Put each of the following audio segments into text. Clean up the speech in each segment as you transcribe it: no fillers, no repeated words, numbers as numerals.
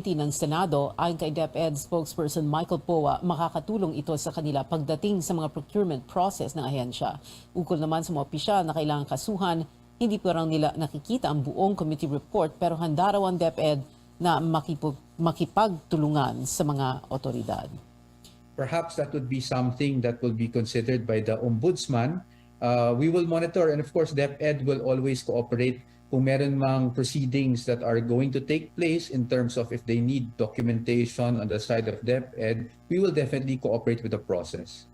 ng Senado. Ayon kay DepEd spokesperson Michael Poa, makakatulong ito sa kanila pagdating sa mga procurement process ng ahensya. Ukol naman sa mga opisyal na kailangang kasuhan, hindi pa raw nila nakikita ang buong committee report pero handa raw ang DepEd na makipagtulungan sa mga otoridad. Perhaps that would be something that will be considered by the Ombudsman. We will monitor, and of course DepEd will always cooperate kung meron mang proceedings that are going to take place in terms of if they need documentation on the side of DepEd, we will definitely cooperate with the process.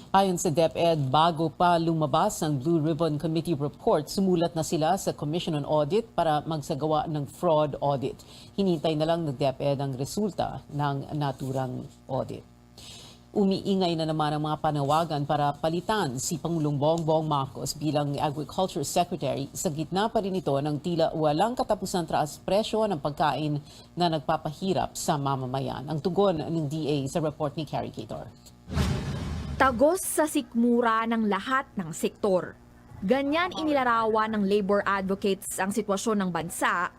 Ayon sa DepEd, bago pa lumabas ang Blue Ribbon Committee report, sumulat na sila sa Commission on Audit para magsagawa ng fraud audit. Hinintay na lang ng DepEd ang resulta ng naturang audit. Umiingay na naman ang mga panawagan para palitan si Pangulong Bongbong Marcos bilang Agriculture Secretary sa gitna pa rin ito ng tila walang katapusang taas presyo ng pagkain na nagpapahirap sa mamamayan. Ang tugon ng DA sa report ni Carrie Cator. Tagos sa sikmura ng lahat ng sektor. Ganyan inilarawan ng labor advocates ang sitwasyon ng bansa,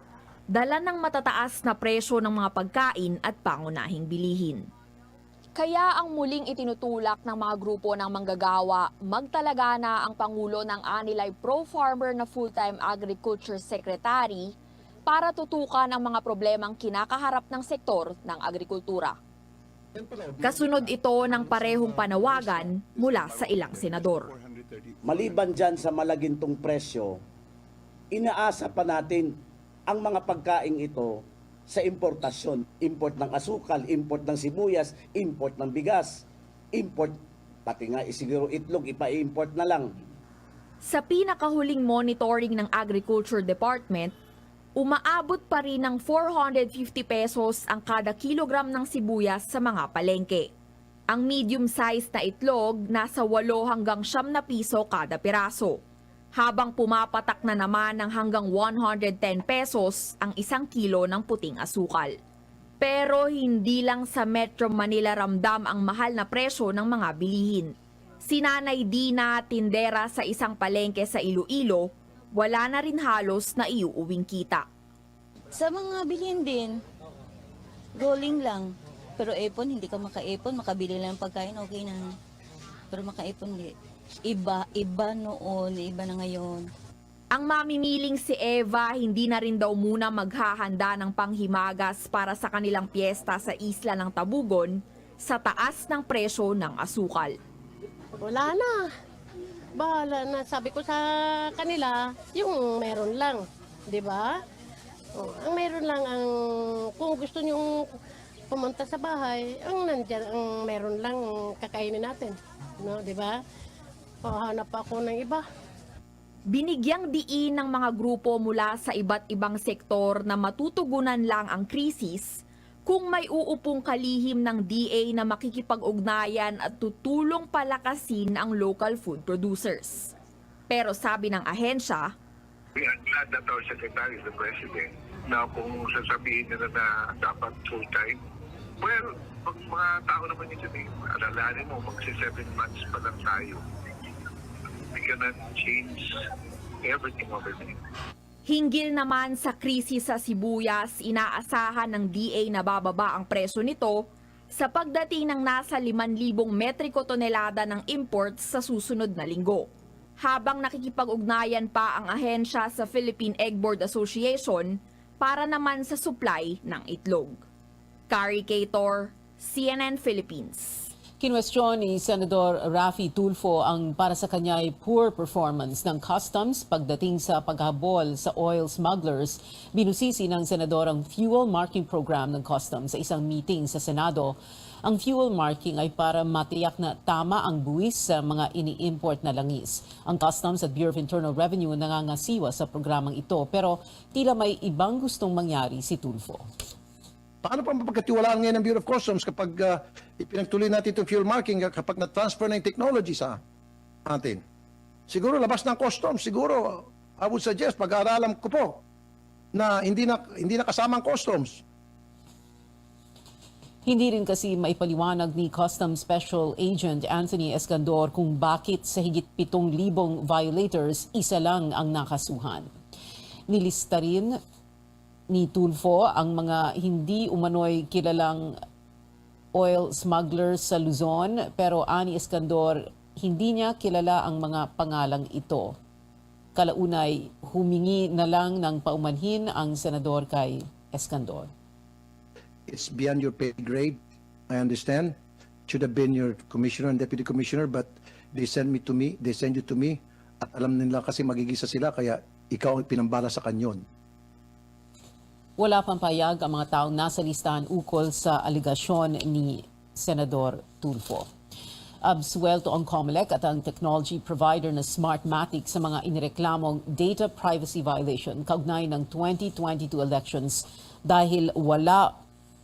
dala ng matataas na presyo ng mga pagkain at pangunahing bilihin. Kaya ang muling itinutulak ng mga grupo ng manggagawa, magtalaga na ang Pangulo ng anilay pro-farmer na full-time agriculture secretary para tutukan ang mga problemang kinakaharap ng sektor ng agrikultura. Kasunod ito ng parehong panawagan mula sa ilang senador. Maliban dyan sa malagintong presyo, inaasa pa natin ang mga pagkain ito sa importasyon. Import ng asukal, import ng sibuyas, import ng bigas, import, pati nga siguro itlog, ipa-import na lang. Sa pinakahuling monitoring ng Agriculture Department, umaabot pa rin ng 450 pesos ang kada kilogram ng sibuyas sa mga palengke. Ang medium-size na itlog nasa 8 hanggang 9 na piso kada piraso, habang pumapatak na naman ng hanggang 110 pesos ang 1 kilo ng puting asukal. Pero hindi lang sa Metro Manila ramdam ang mahal na presyo ng mga bilihin. Si Nanay Dina, tindera sa isang palengke sa Iloilo, wala na rin halos na iuuwing kita. Sa mga bilihin din, rolling lang. Pero ipon, hindi ka maka-ipon, makabili lang ng pagkain, okay na. Pero maka-ipon, hindi. Iba noon, iba na ngayon. Ang mamimiling si Eva, hindi na rin daw muna maghahanda ng panghimagas para sa kanilang piyesta sa isla ng Tabugon sa taas ng presyo ng asukal. Wala na. Bahala na. Sabi ko sa kanila, yung meron lang. 'Di ba? Ang meron lang ang kung gusto nyong pumunta sa bahay, ang nandiyan ang meron lang kakainin natin, no, 'di ba? Hanap ako ng iba. Binigyang diin ng mga grupo mula sa iba't ibang sektor na matutugunan lang ang krisis kung may uupong kalihim ng DA na makikipag-ugnayan at tutulong palakasin ang local food producers. Pero sabi ng ahensya, we are glad that our Secretary is the President. Na kung sasabihin nila na dapat full-time, well, pag mga tao naman yun dyan, alalahanin mo, magsi 7 months pa lang tayo. We cannot change everything overnight. hinggil naman sa krisis sa sibuyas, inaasahan ng DA na bababa ang presyo nito sa pagdating ng nasa 5,000 metriko tonelada ng imports sa susunod na linggo. Habang nakikipag-ugnayan pa ang ahensya sa Philippine Egg Board Association para naman sa supply ng itlog. Carrie Cator, CNN Philippines. Kinwestiyon ni Senador Raffy Tulfo ang para sa kanya ay poor performance ng customs pagdating sa paghabol sa oil smugglers. Binusisi ng senador ang fuel marking program ng customs sa isang meeting sa Senado. Ang fuel marking ay para matiyak na tama ang buwis sa mga ini-import na langis. Ang Customs at Bureau of Internal Revenue nangangasiwa sa programang ito pero tila may ibang gustong mangyari si Tulfo. Paano pa mapagkatiwalaan ngayon ng Bureau of Customs kapag ipinagtuloy natin itong fuel marking kapag na-transfer na yung technology sa atin? Siguro labas ng customs, siguro I would suggest, pag-aaralan ko po, na hindi na kasama ang customs. Hindi rin kasi maipaliwanag ni Customs Special Agent Anthony Escandor kung bakit sa higit 7,000 violators, isa lang ang nakasuhan. Nilista rin ni Tulfo ang mga hindi umano'y kilalang oil smugglers sa Luzon, pero ani Escandor, hindi niya kilala ang mga pangalang ito. Kalaunay, humingi na lang ng paumanhin ang senador kay Escandor. It's beyond your pay grade. I understand. Should have been your commissioner and deputy commissioner, but they send you to me, at alam nila kasi magigisa sila, kaya ikaw ang pinambala sa kanyon. Wala pang payag ang mga taong nasa listahan ukol sa aligasyon ni Senador Tulfo. Absuelto ang COMELEC at ang technology provider na Smartmatic sa mga inireklamong data privacy violation kaugnay ng 2022 elections dahil wala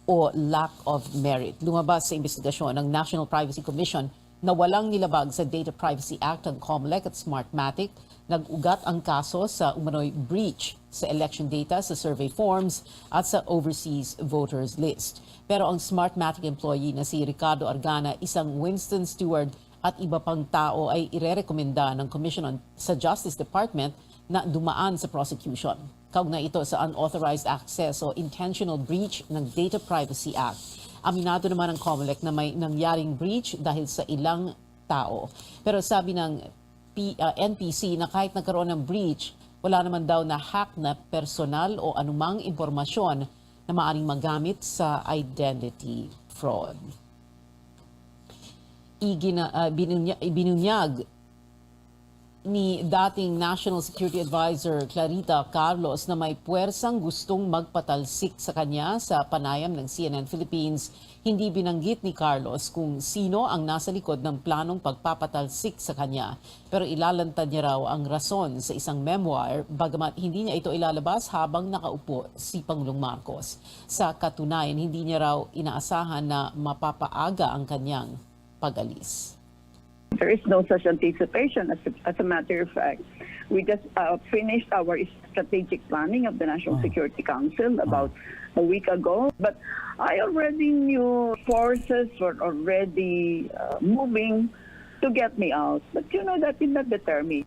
o lack of merit. Lumabas sa investigasyon ng National Privacy Commission na walang nilabag sa Data Privacy Act ang COMELEC at Smartmatic. Nag-ugat ang kaso sa umano'y breach sa election data sa survey forms at sa overseas voters list. Pero ang Smartmatic employee na si Ricardo Argana, isang Winston Stewart at iba pang tao ay irerekomenda ng Commission sa Justice Department na dumaan sa prosecution. Kaugnay ito sa unauthorized access o intentional breach ng Data Privacy Act. Aminado naman ang COMELEC na may nangyaring breach dahil sa ilang tao. Pero sabi ng NPC na kahit nagkaroon ng breach, wala naman daw na hack na personal o anumang impormasyon na maaaring magamit sa identity fraud. Binunyag ni dating National Security Advisor Clarita Carlos na may puwersang gustong magpatalsik sa kanya sa panayam ng CNN Philippines. Hindi binanggit ni Carlos kung sino ang nasa likod ng planong pagpapatalsik sa kanya. Pero ilalantad niya raw ang rason sa isang memoir, bagamat hindi niya ito ilalabas habang nakaupo si Pangulong Marcos. Sa katunayan, hindi niya raw inaasahan na mapapaaga ang kanyang pag-alis. There is no such anticipation. As a matter of fact, we just finished our strategic planning of the National Security Council about a week ago. But I already knew forces were already moving to get me out. But you know, that did not deter me.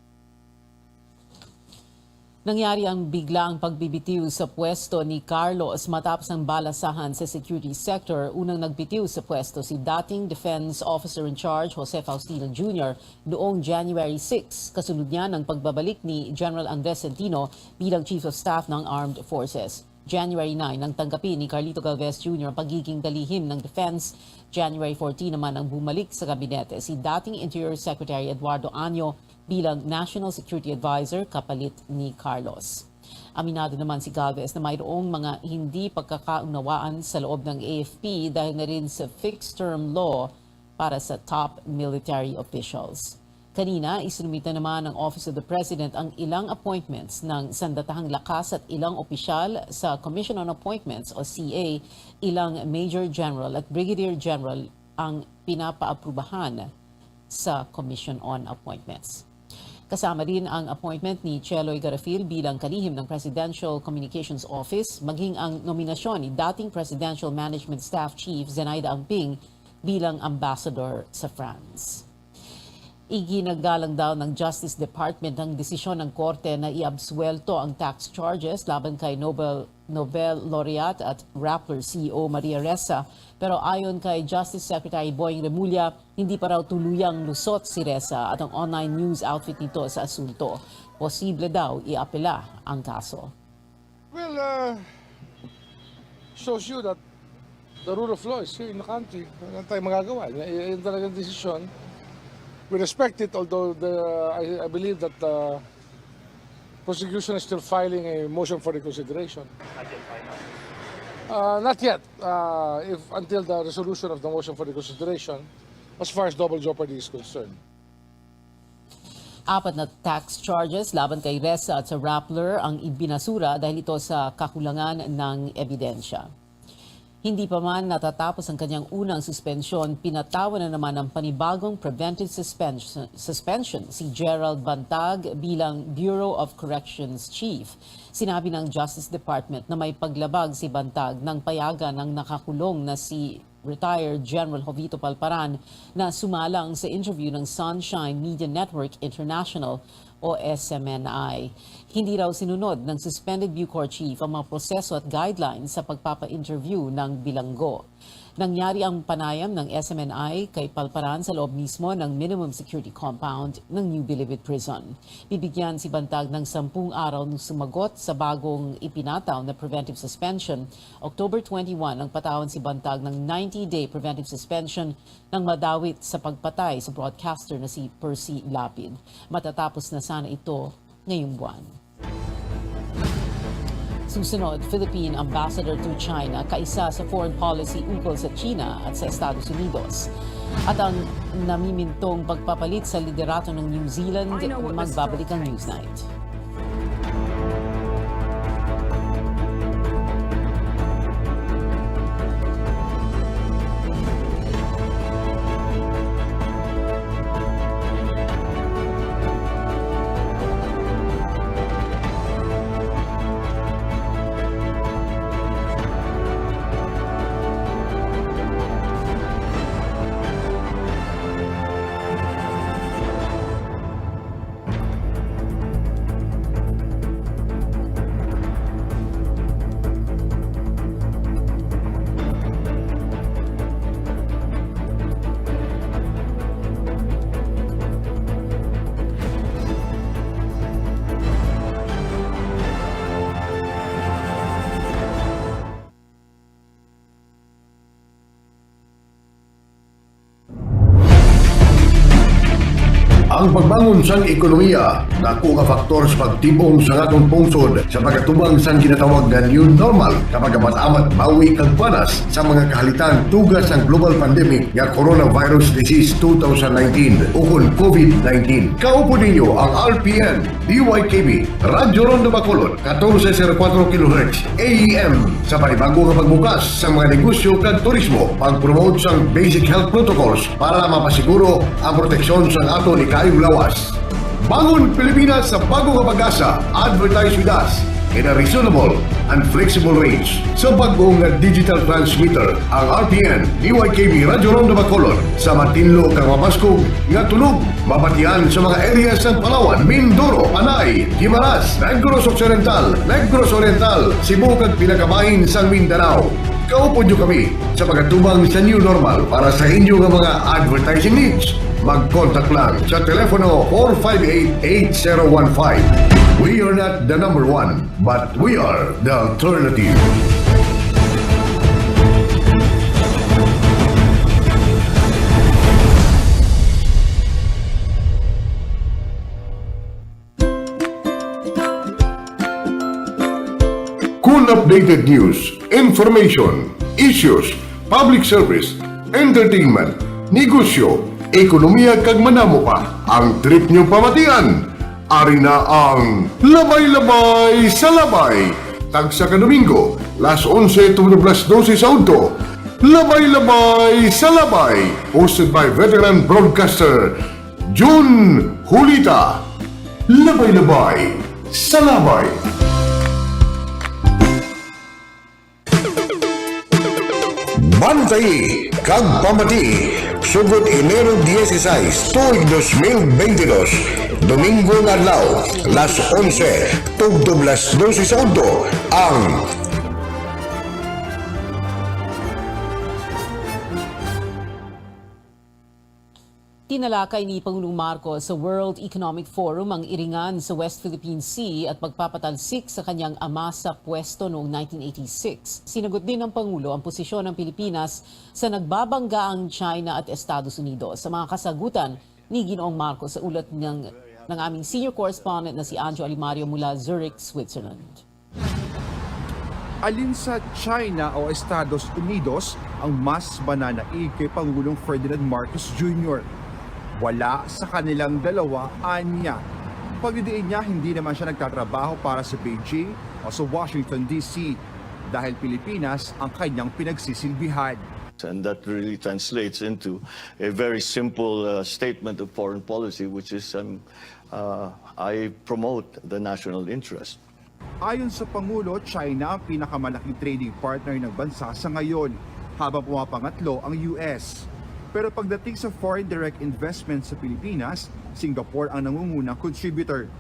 Nangyari ang biglaang pagbibitiw sa pwesto ni Carlos matapos ang balasahan sa security sector. Unang nagbitiw sa pwesto si dating Defense Officer in Charge Jose Faustino Jr. noong January 6, kasunod niya ng pagbabalik ni General Andres Centino bilang Chief of Staff ng Armed Forces. January 9 nang tanggapin ni Carlito Galvez Jr. ang pagiging dalihim ng Defense. January 14 naman ang bumalik sa kabinete si dating Interior Secretary Eduardo Año bilang National Security Advisor kapalit ni Carlos. Aminado naman si Galvez na mayroong mga hindi pagkakaunawaan sa loob ng AFP dahil na rin sa fixed-term law para sa top military officials. Kanina, isinumita naman ng Office of the President ang ilang appointments ng sandatahang lakas at ilang opisyal sa Commission on Appointments o CA, ilang Major General at Brigadier General ang pinapaaprubahan sa Commission on Appointments. Kasama din ang appointment ni Cheloy Garafil bilang kalihim ng Presidential Communications Office, maging ang nominasyon ni dating Presidential Management Staff Chief Zenaida Angping bilang ambassador sa France. Iginagalang daw ng Justice Department ang desisyon ng Korte na iabsuelto ang tax charges laban kay Nobel laureate at Rappler CEO Maria Ressa. Pero ayon kay Justice Secretary Boying Remulla, hindi pa raw tuluyang lusot si Ressa at ang online news outfit nito sa asunto. Posible daw iapela ang kaso. Well, shows you that the rule of law is here in the country. Wala tayong magagawa. Yan talagang desisyon. We respect it, although I believe that the prosecution is still filing a motion for reconsideration. Not yet. Until the resolution of the motion for reconsideration, as far as double jeopardy is concerned. Apat na tax charges laban kay Ressa at sa Rappler ang ibinasura dahil ito sa kakulangan ng ebidensya. Hindi pa man natatapos ang kanyang unang suspensyon, pinatawan na naman ng panibagong preventive suspension si Gerald Bantag bilang Bureau of Corrections Chief. Sinabi ng Justice Department na may paglabag si Bantag ng payagan ng nakakulong na si retired General Jovito Palparan na sumalang sa interview ng Sunshine Media Network International o SMNI. Hindi raw sinunod ng suspended Bucor chief ang mga proseso at guidelines sa pagpapa-interview ng bilanggo. Nangyari ang panayam ng SMNI kay Palparan sa loob mismo ng minimum security compound ng New Bilibid Prison. Bibigyan si Bantag ng 10 araw nung sumagot sa bagong ipinataw na preventive suspension. October 21 ang patawan si Bantag ng 90-day preventive suspension nang madawit sa pagpatay sa broadcaster na si Percy Lapid. Matatapos na sana ito ngayong buwan. Susunod, Philippine Ambassador to China, kaisa sa foreign policy ukol sa China at sa Estados Unidos. At ang namimintong pagpapalit sa liderato ng New Zealand, magbabalik ang Newsnight. Ang pagbangon sang ekonomiya nako nga faktor sa pagtibong sa atong pungsod sa pagkatubang sang ginatawag na new normal kapag amat-amat bawi kag panas sa mga kahalitan tugas ang global pandemic nga coronavirus disease 2019 ukon COVID-19. Kaupo ninyo ang RPN DYKB Radyo Rondo Bacolod 1404 kHz AEM sa panibago nga pagbukas sa mga negosyo kag turismo, pag-promote sang basic health protocols para mapasiguro ang proteksyon sang aton ikayong lawas. Bangon Pilipinas sa bagong pag-asa. Advertise with us in a reasonable and flexible range. Sa bagong digital transmitter, ang RPN DYKB Radyo Rondo Bacolod sa matinlo kang mapaskog nga tunog mabatian sa mga areas ng Palawan, Mindoro, Panay, Guimaras, Negros Occidental, Negros Oriental, Cebu kag pinakabahin sang Mindanao. Kaupo nyo kami sa pagkatubang sa new normal para sa inyo nga mga advertising needs. Mag-contact lang sa telepono 458-8015. We are not the number one, but we are the alternative. Cool updated news, information, issues, public service, entertainment, negosyo, ekonomiya kag manamo pa ang trip nyo pamatian. Ari na ang Labay-Labay sa Labay. Tag sa Domingo, las 11 to las 12 sa udto. Labay-Labay sa Labay. Hosted by veteran broadcaster June Julita. Labay-Labay sa Labay. Bantay kag pamati. Sugod Enero 16, tuig 2022, Domingo nga adlaw, las 11, tugtog las 12 sa udto, ang Tinalakay ni Pangulong Marcos sa World Economic Forum ang iringan sa West Philippine Sea at pagpapatalsik sa kanyang ama sa pwesto noong 1986. Sinagot din ng Pangulo ang posisyon ng Pilipinas sa nagbabanggaang China at Estados Unidos. Sa mga kasagutan ni Ginoong Marcos sa ulat ng aming senior correspondent na si Anjo Alimario mula Zurich, Switzerland. Alin sa China o Estados Unidos ang mas mananaig kay Pangulong Ferdinand Marcos Jr.? Wala sa kanilang dalawa, anya. Pagdidiin niya, hindi naman siya nagtatrabaho para sa Beijing o sa Washington DC dahil Pilipinas ang kanyang pinagsisilbihan. And that really translates into a very simple statement of foreign policy, which is I promote the national interest. Ayon sa Pangulo, China ang pinakamalaking trading partner ng bansa sa ngayon, habang pumapangatlo ang US. Pero pagdating sa foreign direct investment sa Pilipinas, Singapore ang nangungunang contributor.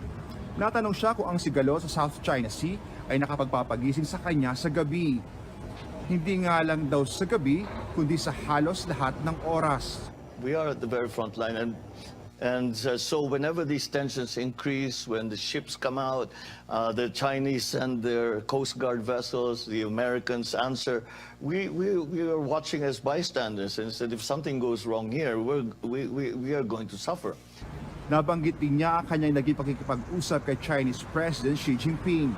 Natanong siya kung ang sigalo sa South China Sea ay nakapagpapagising sa kanya sa gabi. Hindi nga lang daw sa gabi, kundi sa halos lahat ng oras. We are at the very front line, and so whenever these tensions increase, when the ships come out, the Chinese send their Coast Guard vessels, the Americans answer, we are watching as bystanders, and said if something goes wrong here, we are going to suffer. Nabanggit din niya ang kanyang naging pakikipag-usap kay Chinese President Xi Jinping.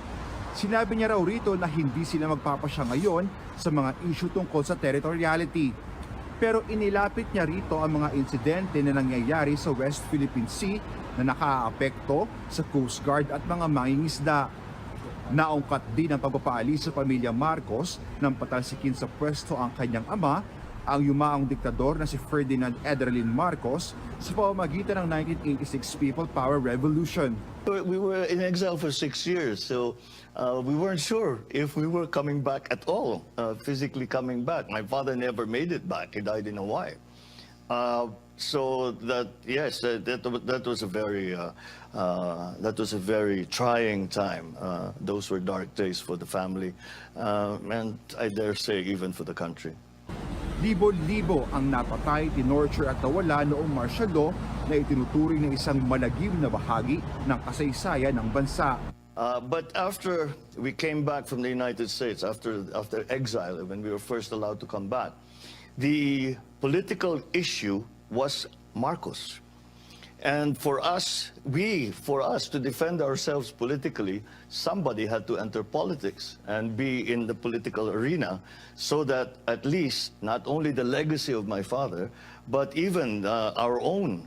Sinabi niya raw rito na hindi sila magpapasya ngayon sa mga issue tungkol sa territoriality. Pero inilapit niya rito ang mga insidente na nangyayari sa West Philippine Sea na nakaaapekto sa Coast Guard at mga mangingisda. Naungkat din ang pagpapaalis sa pamilya Marcos nang patalsikin sa pwesto ang kanyang ama, ang yumaong diktador na si Ferdinand Edelin Marcos sa pamamagitan ng 1986 People Power Revolution. We were in exile for 6 years, so we weren't sure if we were coming back at all, physically coming back. My father never made it back. He died in Hawaii. So that, yes, that was a very trying time. Those were dark days for the family, and I dare say even for the country. Libo-libo ang napatay, tinorture at nawala noong martial law na itinuturing ng isang malagim na bahagi ng kasaysayan ng bansa. But after we came back from the United States, after exile, when we were first allowed to come back, the political issue was Marcos. And for us to defend ourselves politically, somebody had to enter politics and be in the political arena so that at least not only the legacy of my father, but even our own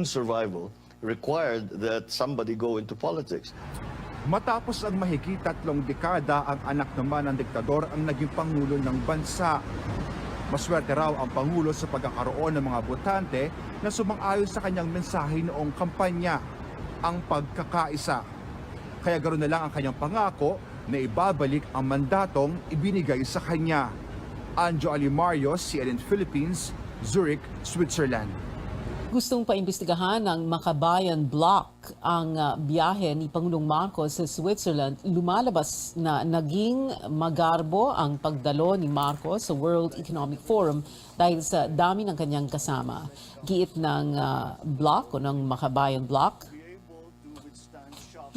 survival required that somebody go into politics. Matapos ang mahigit 3 dekada, ang anak naman ng diktador ang naging pangulo ng bansa. Maswerte raw ang Pangulo sa pagkakaroon ng mga botante na sumang-ayon sa kanyang mensahe noong kampanya, ang pagkakaisa. Kaya ganoon na lang ang kanyang pangako na ibabalik ang mandatong ibinigay sa kanya. Anjo Alimarios, CNN Philippines, Zurich, Switzerland. Gustong paimbestigahan ng Makabayan Bloc ang biyahe ni Pangulong Marcos sa Switzerland. Lumalabas na naging magarbo ang pagdalo ni Marcos sa World Economic Forum dahil sa dami ng kanyang kasama. Giit ng bloc o ng Makabayan Bloc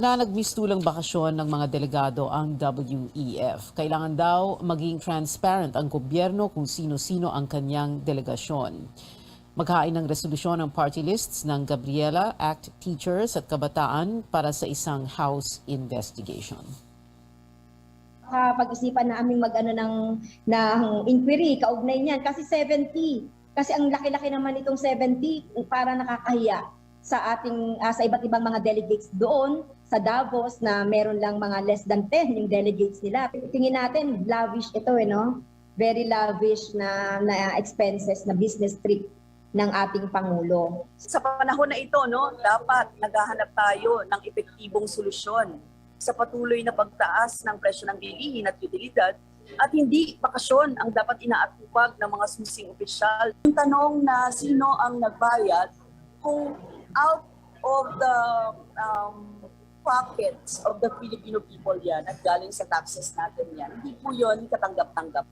na nagmistulang bakasyon ng mga delegado ang WEF. Kailangan daw maging transparent ang gobyerno kung sino-sino ang kanyang delegasyon. Maghain ng resolusyon ang party lists ng Gabriela, ACT Teachers at Kabataan para sa isang House investigation. Pag-isipan na aming ng inquiry, kaugnay niyan, kasi 70. Kasi ang laki-laki naman itong 70, para nakakahiya sa ating sa iba't ibang mga delegates doon sa Davos na meron lang mga less than 10 yung delegates nila. Tingin natin, lavish ito, no? Very lavish na expenses na business trip ng ating Pangulo. Sa panahon na ito, dapat naghahanap tayo ng epektibong solusyon sa patuloy na pagtaas ng presyo ng bilihin at utilidad at hindi bakasyon ang dapat inaatupag ng mga susing opisyal. Yung tanong na sino ang nagbayad, kung out of the pockets of the Filipino people yan at galing sa taxes natin yan, hindi po yun katanggap-tanggap.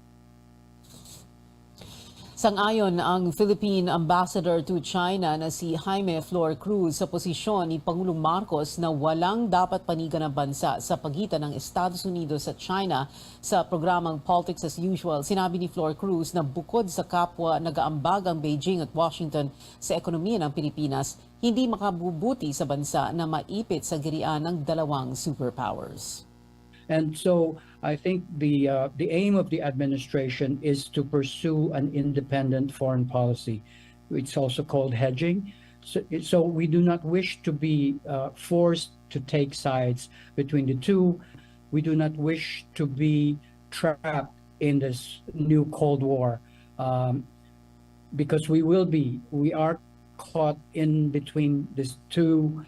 Sang-ayon ang Philippine Ambassador to China na si Jaime Flor Cruz sa posisyon ni Pangulong Marcos na walang dapat panigan ng bansa sa pagitan ng Estados Unidos at China sa programang Politics as Usual. Sinabi ni Flor Cruz na bukod sa kapwa nag-aambag ang Beijing at Washington sa ekonomiya ng Pilipinas, hindi makabubuti sa bansa na maipit sa girian ng dalawang superpowers. And so I think the aim of the administration is to pursue an independent foreign policy. It's also called hedging. So we do not wish to be forced to take sides between the two. We do not wish to be trapped in this new Cold War because we are caught in between these two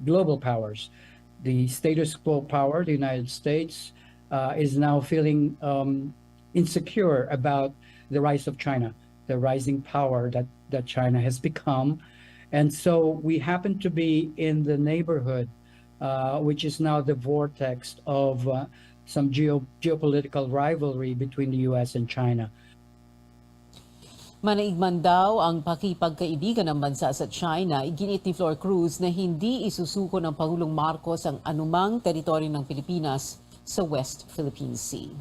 global powers. The status quo power, the United States, is now feeling insecure about the rise of China. the rising power that China has become. And so we happen to be in the neighborhood, which is now the vortex of some geopolitical rivalry between the US and China. Manaigman daw ang pakipagkaibigan ng bansa sa China. Iginit ni Flor Cruz na hindi isusuko ng Pangulong Marcos ang anumang teritoryo ng Pilipinas sa West Philippine Sea.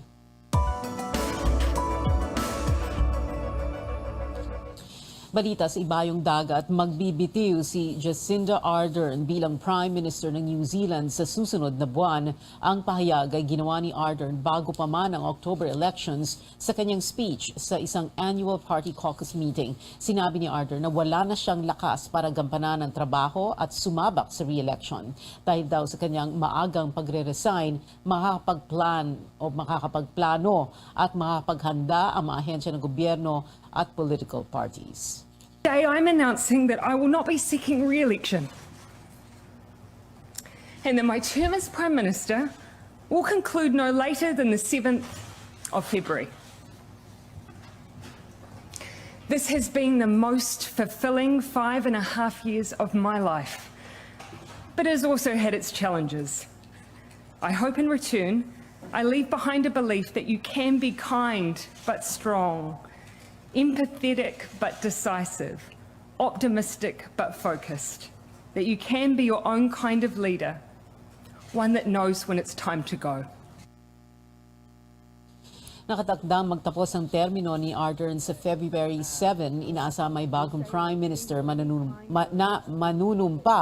Balita sa ibayong dagat, magbibitiw si Jacinda Ardern bilang Prime Minister ng New Zealand sa susunod na buwan. Ang pahayag ay ginawa ni Ardern bago pa man ang October elections sa kanyang speech sa isang annual party caucus meeting. Sinabi ni Ardern na wala na siyang lakas para gampanan ang trabaho at sumabak sa re-election. Dahil daw sa kanyang maagang pagre-resign, makakapagplano at makakapaghanda ang mga ahensya ng gobyerno at political parties. Today I'm announcing that I will not be seeking re-election and that my term as Prime Minister will conclude no later than the 7th of February. This has been the most fulfilling 5.5 years of my life, but it has also had its challenges. I hope in return I leave behind a belief that you can be kind but strong, empathetic but decisive, optimistic but focused, that you can be your own kind of leader, one that knows when it's time to go. Nakatakdang magtapos ang termino ni Ardern sa February 7, inaasa may bagong Prime Minister manunumpa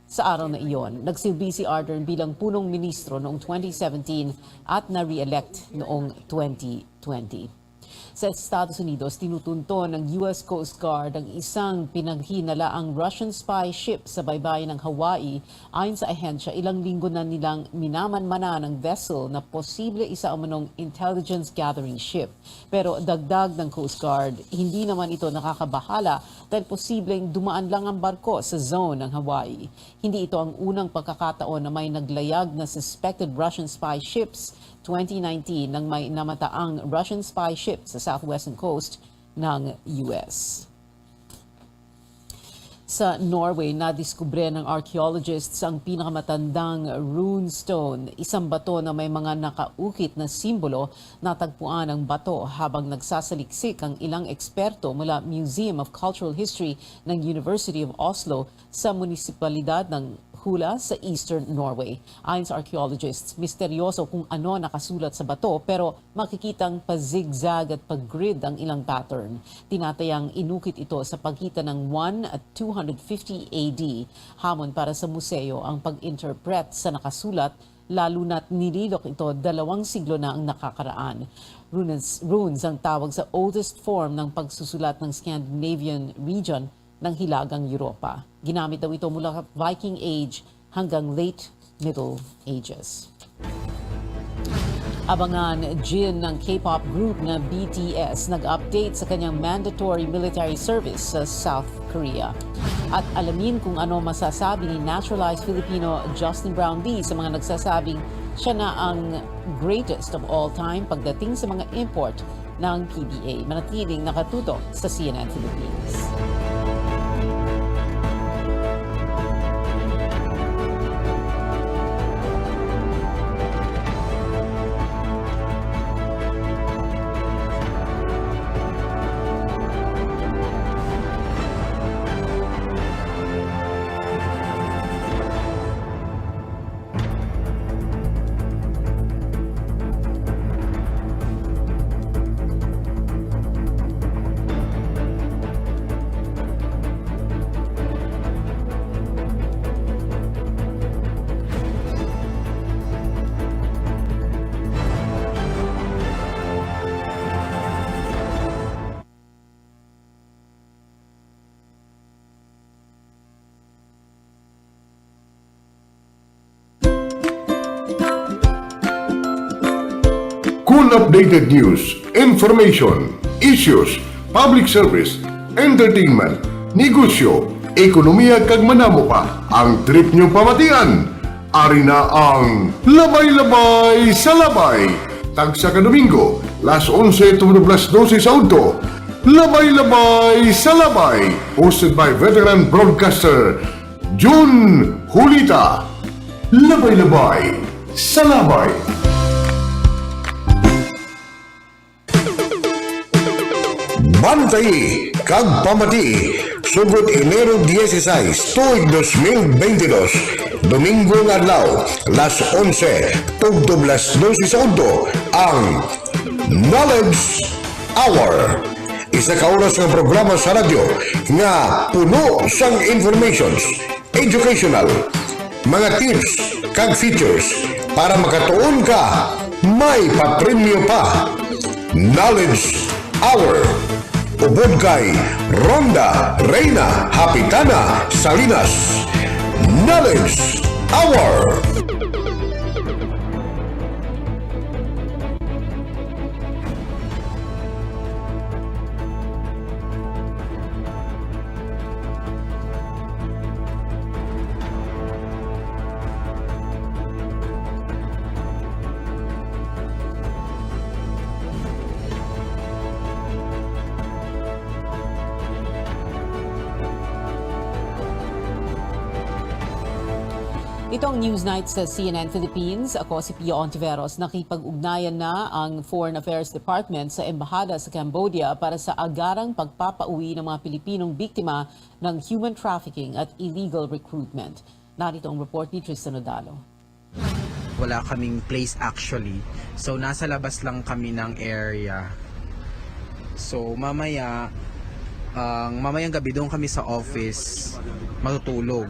sa araw na iyon. Nagsilbi si Ardern bilang punong ministro noong 2017 at na-re-elect noong 2020. Sa Estados Unidos, tinutunto ng US Coast Guard ang isang pinaghinalaang Russian spy ship sa baybayin ng Hawaii. Ayon sa ahensya, ilang linggo na nilang minamanmana ng vessel na posible isa umanong intelligence gathering ship. Pero dagdag ng Coast Guard, hindi naman ito nakakabahala dahil posibleng dumaan lang ang barko sa zone ng Hawaii. Hindi ito ang unang pagkakataon na may naglayag na suspected Russian spy ships. 2019 nang may namataang Russian spy ship sa southwestern coast ng US. Sa Norway, nadiskubre ng archaeologists ang pinakamatandang rune stone, isang bato na may mga nakaukit na simbolo. Natagpuan ang bato habang nagsasaliksik ang ilang eksperto mula Museum of Cultural History ng University of Oslo sa munisipalidad ng Hula sa Eastern Norway. Ayon sa archaeologists, misteryoso kung ano nakasulat sa bato pero makikitang pa-zigzag at pag-grid ang ilang pattern. Tinatayang inukit ito sa pagitan ng 1 at 250 AD. Hamon para sa museo ang pag-interpret sa nakasulat, lalo na't nililok ito 2 siglo na ang nakakaraan. Runes ang tawag sa oldest form ng pagsusulat ng Scandinavian region ng Hilagang Europa. Ginamit daw ito mula Viking Age hanggang late Middle Ages. Abangan Jin ng K-pop group na BTS nag-update sa kanyang mandatory military service sa South Korea. At alamin kung ano masasabi ni naturalized Filipino Justin Brown Lee sa mga nagsasabing siya na ang greatest of all time pagdating sa mga import ng PBA. Manatiling nakatutok sa CNN Philippines. Cool updated news, information, issues, public service, entertainment, negosyo, ekonomiya kag manamo pa ang trip nyo pamatian. Ari na ang Labay-Labay sa Labay. Tagsa ka Domingo, las 11 to las 12 sa Udto. Labay-labay sa labay, hosted by veteran broadcaster Jun Julita. Labay-labay sa labay. Bantay kag pamati sugod Enero 16 tuig 2022 Domingo nga adlaw las 11 tugtog las 12 sa udto ang Knowledge Hour. Isa ka oras ng programa sa radyo nga puno sang informations, educational, mga tips kag features para makatuon ka may papremyo pa. Knowledge Hour. Ubod kay Ronda Reyna Hapitana Salinas. Knowledge Hour. Ito ang Newsnight sa CNN Philippines. Ako si Pia Ontiveros. Nakipag-ugnayan na ang Foreign Affairs Department sa Embahada sa Cambodia para sa agarang pagpapauwi ng mga Pilipinong biktima ng human trafficking at illegal recruitment. Narito ang report ni Tristan Odalo. Wala kaming place actually. So nasa labas lang kami ng area. So mamayang gabi doon kami sa office matutulog.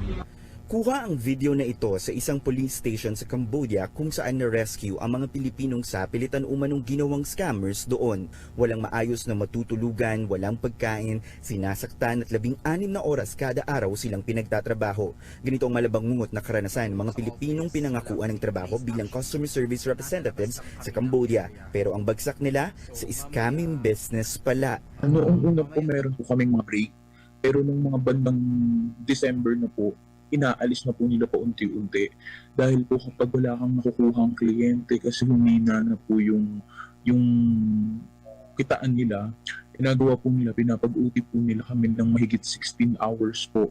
Kuha ang video na ito sa isang police station sa Cambodia kung saan na-rescue ang mga Pilipinong sapilitan umanong ginawang scammers doon. Walang maayos na matutulugan, walang pagkain, sinasaktan at 16 na oras kada araw silang pinagtatrabaho. Ganito ang malabangungot na karanasan ng mga Pilipinong pinangakuan ng trabaho bilang customer service representatives sa Cambodia. Pero ang bagsak nila sa scamming business pala. Noong una po meron po kaming mga break, pero nung mga bandang December na po, inaalis na po nila paunti-unti dahil po kapag wala kang nakukuhang kliyente kasi humina na po yung kitaan nila, ginagawa po nila, pinapag-uti po nila kami ng mahigit 16 hours po.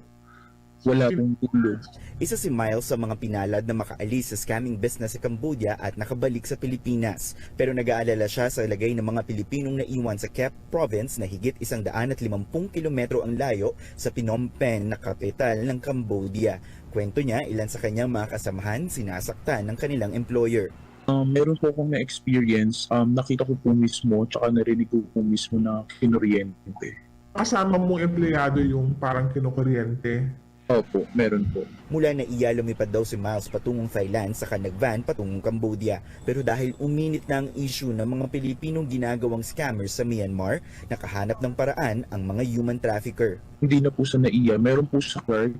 Wala pong tulog. Isa si Miles sa mga pinalad na makaalis sa scamming business sa Cambodia at nakabalik sa Pilipinas. Pero nag-aalala siya sa lagay ng mga Pilipinong naiwan sa Kep Province na higit 150 kilometro ang layo sa Phnom Penh na kapital ng Cambodia. Kwento niya, ilan sa kanyang mga kasamahan sinasaktan ng kanilang employer. Meron po akong na-experience, nakita ko po mismo, tsaka narinig ko po mismo na kinuryente. Kasama mong empleyado yung parang kinukuryente? Opo, meron po. Mula na iya lumipad daw si Miles patungong Thailand saka nag-van patungong Cambodia. Pero dahil uminit na ang issue ng mga Pilipinong ginagawang scammers sa Myanmar, nakahanap ng paraan ang mga human trafficker. Hindi na po sa NAIA, meron po sa Clark.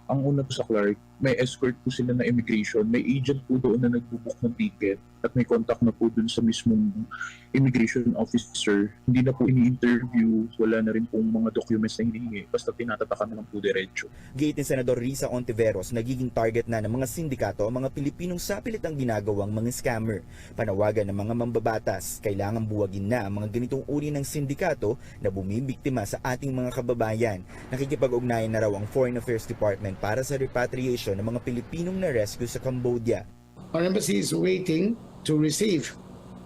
Ang una po sa Clark, may escort po sila na immigration, may agent po doon na nagbubook ng ticket at may contact na po doon sa mismong immigration officer. Hindi na po ini-interview, wala na rin pong mga documents na hinihingi, basta tinatatakan na lang po diretso. Gate ni Senador Risa Ontiveros, nagiging target na ng mga sindikato ang mga Pilipinong sapilit ang ginagawang mga scammer. Panawagan ng mga mambabatas, kailangan buwagin na ang mga ganitong uri ng sindikato na bumibiktima sa ating mga kababayan. Nakikipag-ugnayan na raw ang Foreign Affairs Department para sa repatriation ng mga Pilipinong na-rescue sa Cambodia. Our embassy is waiting to receive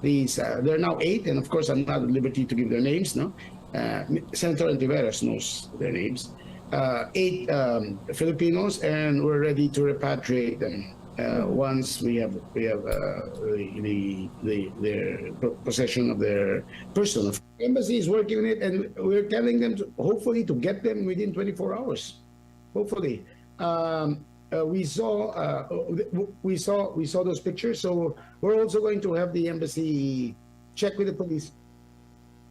these. There are now 8, and of course I'm not at liberty to give their names. No, Senator Ontiveros knows their names. 8 Filipinos, and we're ready to repatriate them once we have their possession of their person. The embassy is working on it, and we're telling them to hopefully to get them within 24 hours. Hopefully. We saw those pictures, so we're also going to have the embassy check with the police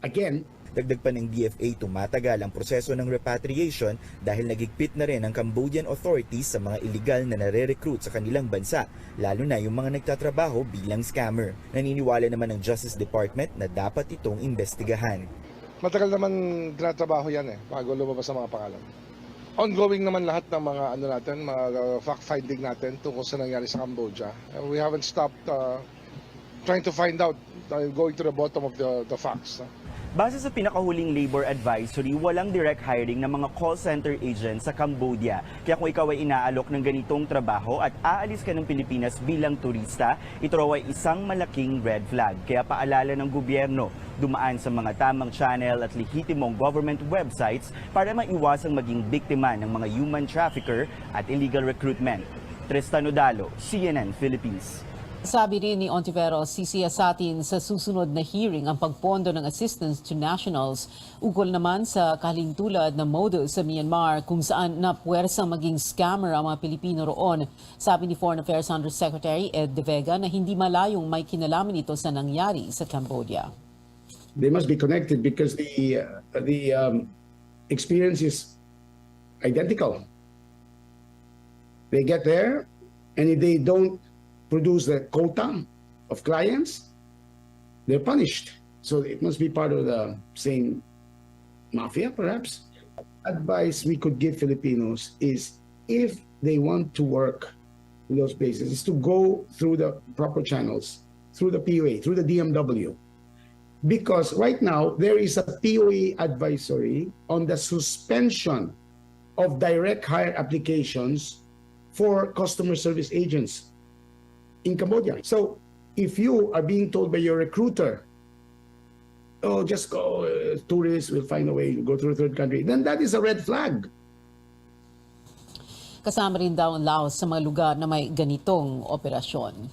again. Dagdag pa ng DFA, tumatagal ang proseso ng repatriation dahil nagigpit na rin ang Cambodian authorities sa mga illegal na nare-recruit sa kanilang bansa, lalo na yung mga nagtatrabaho bilang scammer. Naniniwala naman ng Justice Department na dapat itong imbestigahan. Matagal naman tinatrabaho yan bago lumabas ang mga pangalan. Ongoing naman lahat ng mga mga fact-finding natin tungkol sa nangyari sa Cambodia. We haven't stopped trying to find out, going to the bottom of the facts. Base sa pinakahuling labor advisory, walang direct hiring ng mga call center agents sa Cambodia. Kaya kung ikaw ay inaalok ng ganitong trabaho at aalis ka ng Pilipinas bilang turista, ito raw ay isang malaking red flag. Kaya paalala ng gobyerno, dumaan sa mga tamang channel at lehitimong government websites para maiwasang maging biktima ng mga human trafficker at illegal recruitment. Tristan Odalo, CNN Philippines. Sabi rin ni Ontiveros, sisiyasatin sa susunod na hearing ang pagpondo ng assistance to nationals. Ukol naman sa kalintulad na modus sa Myanmar kung saan napuwersang maging scammer ang mga Pilipino roon. Sabi ni Foreign Affairs Undersecretary Ed De Vega na hindi malayong may kinalaman ito sa nangyari sa Cambodia. They must be connected because the experience is identical. They get there, and if they don't produce the quota of clients, they're punished. So it must be part of the same mafia, perhaps. Advice we could give Filipinos is, if they want to work in those places, is to go through the proper channels, through the POA, through the DMW. Because right now, there is a POA advisory on the suspension of direct hire applications for customer service agents in Cambodia. So if you are being told by your recruiter, oh, just go, tourists will find a way to go through a third country, then that is a red flag. Kasama rin daw ang Laos sa mga lugar na may ganitong operasyon.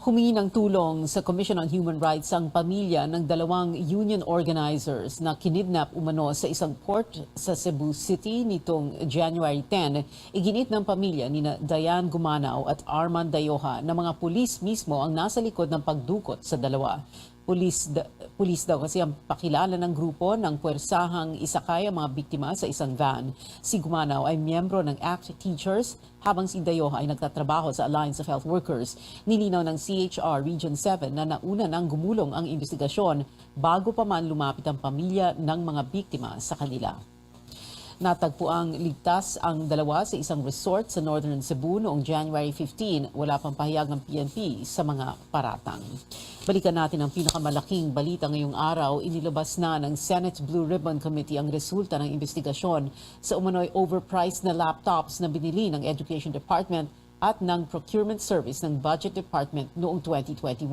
Humingi ng tulong sa Commission on Human Rights ang pamilya ng 2 union organizers na kinidnap umano sa isang port sa Cebu City nitong January 10. Iginit ng pamilya ni Diane Gumanaw at Arman Dayoha na mga pulis mismo ang nasa likod ng pagdukot sa dalawa. Pulis daw kasi ang pakilala ng grupo ng puwersahang isakay ang mga biktima sa isang van. Si Gumanaw ay miyembro ng ACT Teachers habang si Dayoha ay nagtatrabaho sa Alliance of Health Workers. Nilinaw ng CHR Region 7 na nauna nang gumulong ang investigasyon bago pa man lumapit ang pamilya ng mga biktima sa kanila. Natagpuang ligtas ang dalawa sa isang resort sa Northern Cebu noong January 15. Wala pang pahayag ng PNP sa mga paratang. Balikan natin ang pinakamalaking balita ngayong araw. Inilabas na ng Senate Blue Ribbon Committee ang resulta ng investigasyon sa umano'y overpriced na laptops na binili ng Education Department at ng Procurement Service ng Budget Department noong 2021.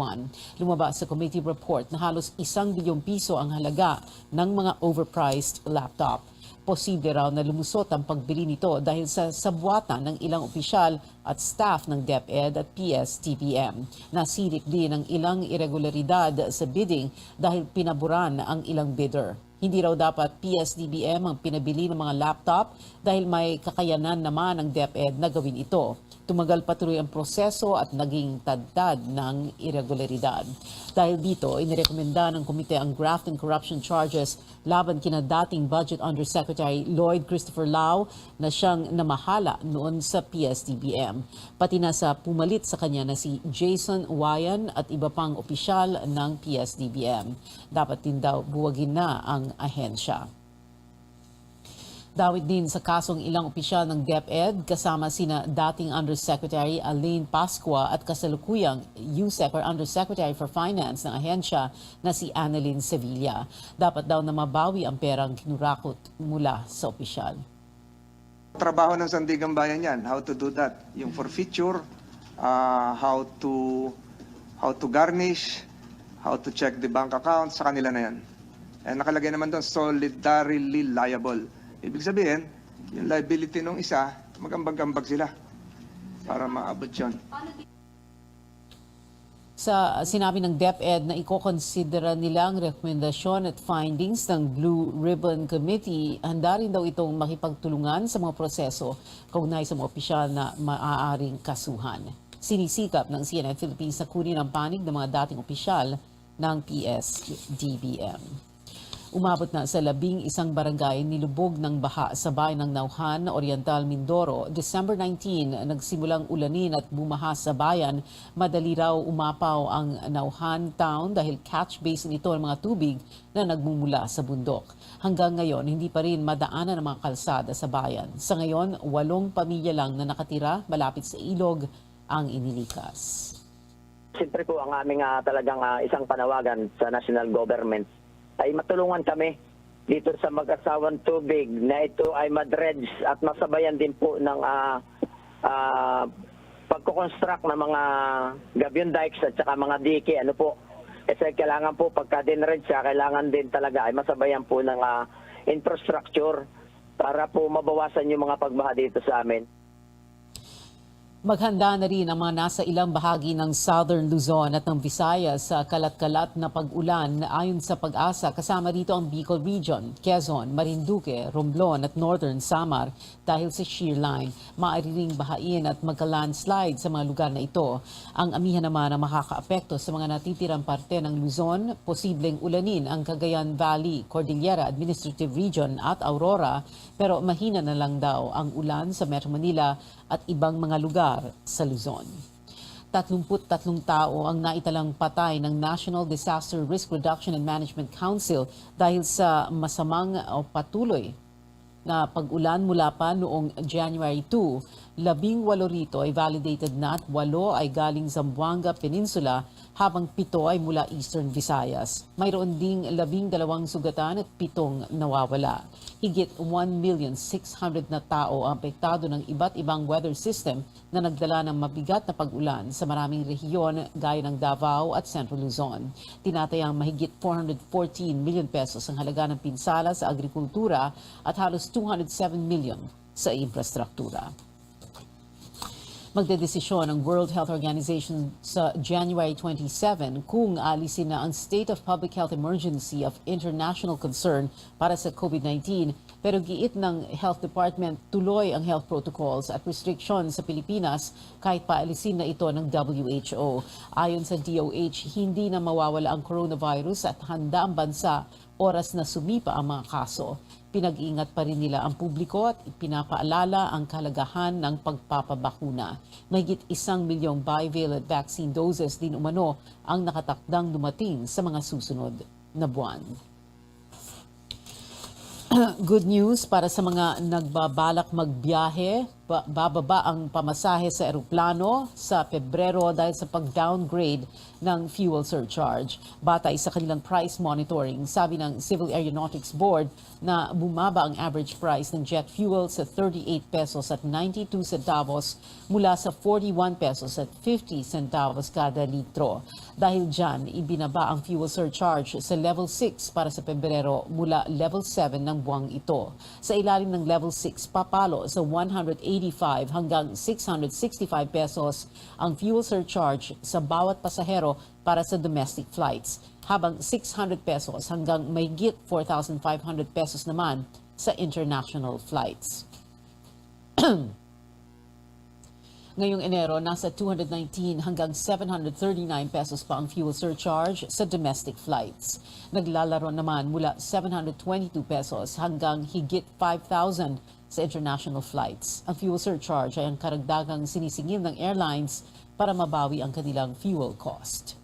Lumabas sa committee report na halos 1 bilyong piso ang halaga ng mga overpriced laptop. Posible raw na lumusot ang pagbili nito dahil sa sabwatan ng ilang opisyal at staff ng DepEd at PS-TPM. Nasilip din ang ilang irregularidad sa bidding dahil pinaburan ang ilang bidder. Hindi raw dapat PS-DBM ang pinabili ng mga laptop dahil may kakayanan naman ng DepEd na gawin ito. Tumagal patuloy ang proseso at naging tadtad ng irregularidad. Dahil dito, inirekomenda ng komite ang graft and corruption charges laban kina dating Budget Undersecretary Lloyd Christopher Lau na siyang namahala noon sa PS-DBM. Pati na sa pumalit sa kanya na si Jason Wayan at iba pang opisyal ng PS-DBM. Dapat din daw buwagin na ang ahensya. Dawit din sa kasong ilang opisyal ng DepEd kasama sina dating Undersecretary Alain Pascua at kasalukuyang USEC or Undersecretary for Finance ng ahensya na si Annalyn Sevilla. Dapat daw na mabawi ang perang kinurakot mula sa opisyal. Trabaho ng Sandigang Bayan yan, how to do that. Yung forfeiture, how to garnish, how to check the bank account, sa kanila na yan. And nakalagay naman doon, solidarily liable. Ibig sabihin, yung liability ng isa, magambag-ambag sila para maabot yun. Sa sinabi ng DepEd na ikokonsidera nila ang rekomendasyon at findings ng Blue Ribbon Committee, handa rin daw itong makipagtulungan sa mga proseso kaugnay sa mga opisyal na maaaring kasuhan. Sinisikap ng CNN Philippines na kunin ang panig ng mga dating opisyal ng PS-DBM. Umabot na sa 11 barangay nilubog ng baha sa bayan ng Nauhan, Oriental, Mindoro. December 19, nagsimulang ulanin at bumaha sa bayan. Madali raw umapaw ang Nauhan town dahil catch basin ito ng mga tubig na nagmumula sa bundok. Hanggang ngayon, hindi pa rin madaanan ng mga kalsada sa bayan. Sa ngayon, 8 pamilya lang na nakatira malapit sa ilog ang inilikas. Siyempre po ang aming talagang isang panawagan sa national government ay matulungan kami dito sa Mag-asawang Tubig na ito ay madredge at masabayan din po ng pagkukonstruct ng mga gabion dikes at saka mga dike. Ano po? Kasi kailangan po pagka dinredge siya, kailangan din talaga ay masabayan po ng infrastructure para po mabawasan yung mga pagbaha dito sa amin. Maghanda na rin ang mga nasa ilang bahagi ng Southern Luzon at ng Visayas sa kalat-kalat na pag-ulan ayon sa Pag-asa. Kasama rito ang Bicol Region, Quezon, Marinduque, Romblon at Northern Samar dahil sa shear line. Maaari ring bahain at magka-landslide sa mga lugar na ito. Ang amihan naman ang makakaapekto sa mga natitirang parte ng Luzon. Posibleng ulanin ang Cagayan Valley, Cordillera Administrative Region at Aurora, pero mahina na lang daw ang ulan sa Metro Manila at ibang mga lugar sa Luzon. 33 tao ang naitalang patay ng National Disaster Risk Reduction and Management Council dahil sa masamang o patuloy na pag-ulan mula pa noong January 2. 18 rito ay validated na at 8 ay galing Zamboanga Peninsula habang 7 ay mula Eastern Visayas. Mayroon ding 12 sugatan at 7 nawawala. Higit 1,600,000 na tao ang apektado ng iba't ibang weather system na nagdala ng mabigat na pag-ulan sa maraming rehiyon gaya ng Davao at Central Luzon. Tinatayang mahigit 414 million pesos ang halaga ng pinsala sa agrikultura at halos 207 million sa infrastruktura. Magdedesisyon ang World Health Organization sa January 27 kung alisin na ang State of Public Health Emergency of International Concern para sa COVID-19. Pero giit ng Health Department, tuloy ang health protocols at restrictions sa Pilipinas kahit paalisin na ito ng WHO. Ayon sa DOH, hindi na mawawala ang coronavirus at handa ang bansa oras na sumipa ang mga kaso. Pinag-iingat pa rin nila ang publiko at pinapaalala ang kahalagahan ng pagpapabakuna. Mahigit 1 milyong bivalent vaccine doses din umano ang nakatakdang dumating sa mga susunod na buwan. Good news para sa mga nagbabalak magbiyahe. Bababa ang pamasahe sa eroplano sa Pebrero dahil sa pag-downgrade ng fuel surcharge. Batay sa kanilang price monitoring, sabi ng Civil Aeronautics Board na bumaba ang average price ng jet fuel sa 38 pesos at 92 centavos mula sa 41 pesos at 50 centavos kada litro. Dahil dyan, ibinaba ang fuel surcharge sa level 6 para sa Pebrero mula level 7 ng buwang ito. Sa ilalim ng level 6, papalo sa 185 hanggang 665 pesos ang fuel surcharge sa bawat pasahero para sa domestic flights, habang 600 pesos hanggang mahigit 4,500 pesos naman sa international flights. Ngayong Enero, nasa 219 hanggang 739 pesos pa ang fuel surcharge sa domestic flights. Naglalaro naman mula 722 pesos hanggang higit 5,000 sa international flights. Ang fuel surcharge ay ang karagdagang sinisingil ng airlines para mabawi ang kanilang fuel cost.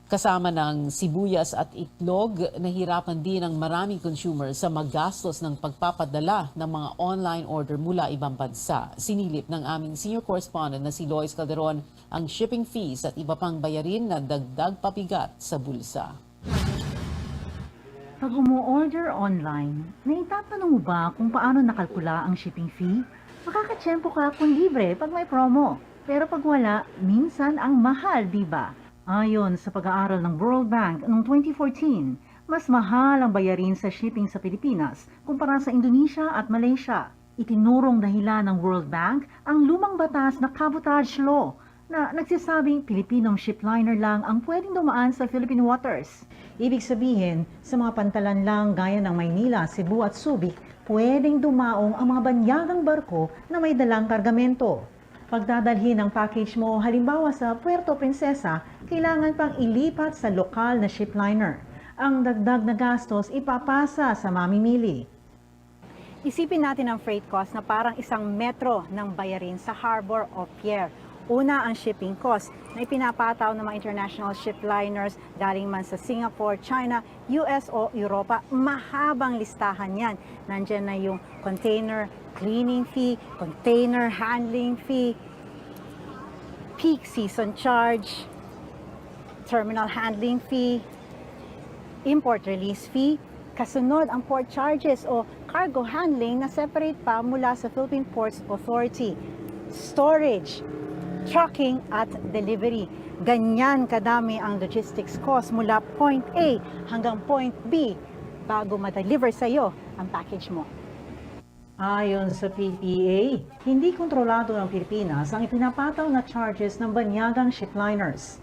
Kasama ng sibuyas at itlog, nahirapan din ang maraming consumer sa magastos ng pagpapadala ng mga online order mula ibang bansa. Sinilip ng aming senior correspondent na si Lois Calderon ang shipping fees at iba pang bayarin na dagdag pabigat sa bulsa. Pag umu-order online, naitatanong mo ba kung paano nakalkula ang shipping fee? Makakatsyempo ka kung libre pag may promo. Pero pag wala, minsan ang mahal, di ba? Ayon sa pag-aaral ng World Bank noong 2014, mas mahal ang bayarin sa shipping sa Pilipinas kumpara sa Indonesia at Malaysia. Itinurong dahilan ng World Bank ang lumang batas na cabotage law na nagsasabing Pilipinong shipliner lang ang pwedeng dumaan sa Philippine waters. Ibig sabihin, sa mga pantalan lang gaya ng Maynila, Cebu at Subic, pwedeng dumaong ang mga banyagang barko na may dalang kargamento. Pagdadalhin ang package mo halimbawa sa Puerto Princesa, kailangan pang ilipat sa lokal na shipliner. Ang dagdag na gastos ipapasa sa mamimili. Isipin natin ang freight cost na parang isang metro ng bayarin sa harbor o pier. Una ang shipping cost na ipinapataw ng mga international shipliners galing man sa Singapore, China, US o Europa. Mahabang listahan yan. Nandiyan na yung container cleaning fee, container handling fee, peak season charge, terminal handling fee, import release fee, kasunod ang port charges o cargo handling na separate pa mula sa Philippine Ports Authority, storage, trucking at delivery. Ganyan kadami ang logistics cost mula point A hanggang point B bago ma-deliver sa iyo ang package mo. Ayon sa PPA, hindi kontrolado ng Pilipinas ang ipinapataw na charges ng banyagang shipliners.